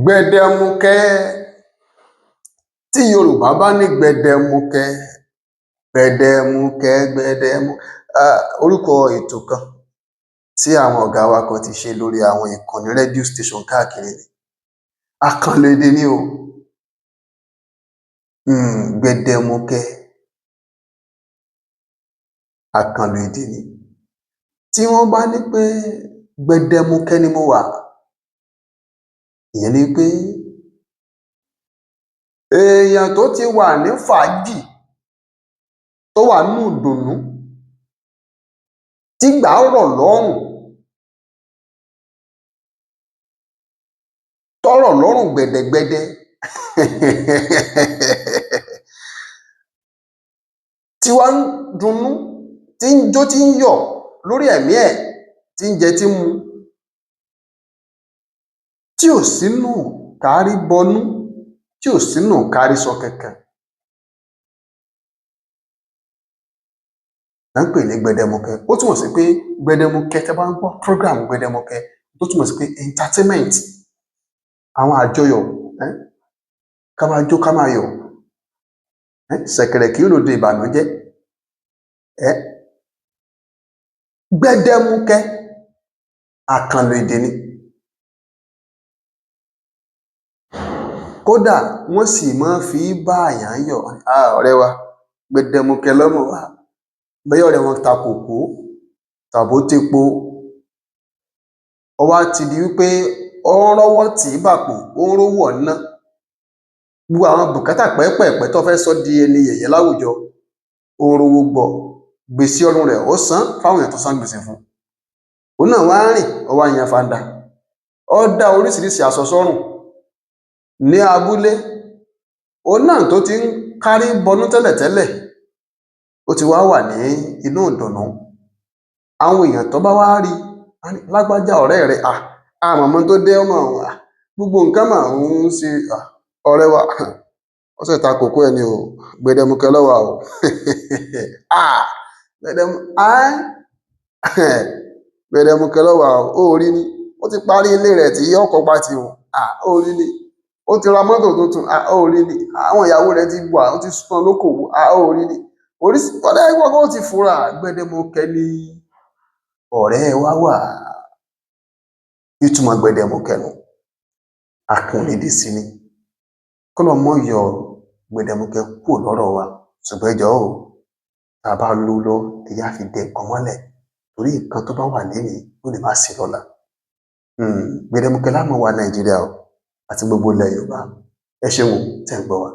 Gbẹdẹmukẹ. Tí Yorùbá bá ní gbẹdẹmukẹ, orúkọ ètò kan tí àwọn ọ̀gá wa kan ti ṣe lórí àwọn ìkànnì rédíò station káàkiri ni. Àkànlò èdè ni o. Gbẹdẹmukẹ. Àkànlò èdè ni. Tí wọ́n bá ní pé gbẹdẹmukẹ ni mo wà, ìyẹn ni pé èèyàn tó ti wà ní fàájì, tó wà nínú ìdùnnú, tígbà rọ̀ lọ́rùn, tọ́rọ̀ lọ́rùn gbẹ̀dẹ̀gbẹdẹ tí wá ń dunnú, tí ń jó, tí ń yọ̀ lórí ẹ̀mí ẹ̀, tí ń jẹ, tí ń mu, tí ò sínú kárí bọnú, tí ò sínú kárí sọ kankan. Là ń pè ní gbẹdẹmukẹ. Ó túmọ̀ sí pé gbẹdẹmukẹ, tẹ́ bá ń gbọ́ program gbẹdẹmukẹ, ó túmọ̀ sí pé entertainment, àwọn àjọyọ̀, ká máa jó, ká máa yọ̀, ṣẹ̀kẹ̀rẹ̀ kì í ròde ìbànújẹ́. Gbẹdẹmukẹ, àkànlò èdè ni. Kódà wọ́n sì máa fi bá àyàn yọ̀. Ọ̀rẹ́ wa, gbẹdẹmukẹ lọ́mọ wa. Bóyá ọ̀rẹ́ wọn ta kòkó tàbó tepo, ó wá ti di wípé ó ń rọ́wọ́ tì í bàpò, ó ń rówó ná. Gbogbo àwọn bùkátà pẹ́pẹ̀pẹ́ tó fẹ́ sọ di ẹni yẹ̀yẹ́ láwùjọ, ó ń rówó gbọ́. Gbèsè ọrùn rẹ̀ ó san fáwọn èèyàn tó san gbèsè fún. Òun náà wá rìn, ó wá yan fanda. Ó dá oríṣiríṣi aṣọ sọ́rùn ní abúlé. Òun náà tó ti ń kárí bọnú tẹ́lẹ̀tẹ́lẹ̀, ó ti wá wà ní inú ìdùnnú. Àwọn èèyàn tó bá wá rí, lágbájá ọ̀rẹ́ rẹ̀, àmọ̀mọ́ tó dé ọmọ ọ̀hún, gbogbo nǹkan máa ń ṣe. Ọ̀rẹ́ wa, ó sì ta kòkó ẹni o, gbẹdẹmukẹ lọ́wọ́ o. Gbẹdẹmukẹ lọ́wọ́ o, ó rí ni. Ó ti parí ilé rẹ̀ tí ọkọ̀ pa ti hùn. Ó rí ni. Ó ti ra mọ́tò tuntun. Ó rí ni. Àwọn ìyàwó rẹ̀ ti wà, ó ti sún lókòwò. Ó rí ni. Ọ̀rẹ́ ìwọ̀n ó ti fura. Gbẹdẹmukẹ ni ọ̀rẹ́ wa wà. Ìtumọ̀ gbẹdẹmukẹ nù. Àkànlò èdè sì ni. Kọ́lọ́run má yọ gbẹdẹmukẹ kúrò lọ́rọ̀ wa. Ṣùgbọ́n ẹ jọ̀ọ́ o, tá a bá lówó lọ́wọ́, ẹ jẹ́ á fi dẹ nǹkan mọ́lẹ̀. Torí nǹkan tó bá wà lénìí ó lè má sí lọ́la. Gbẹdẹmukẹ la máa wà Nàìjíríà o, àti gbogbo ilẹ̀ Yorùbá. Ẹ ṣeun tẹ́ ń gbọ́ wa.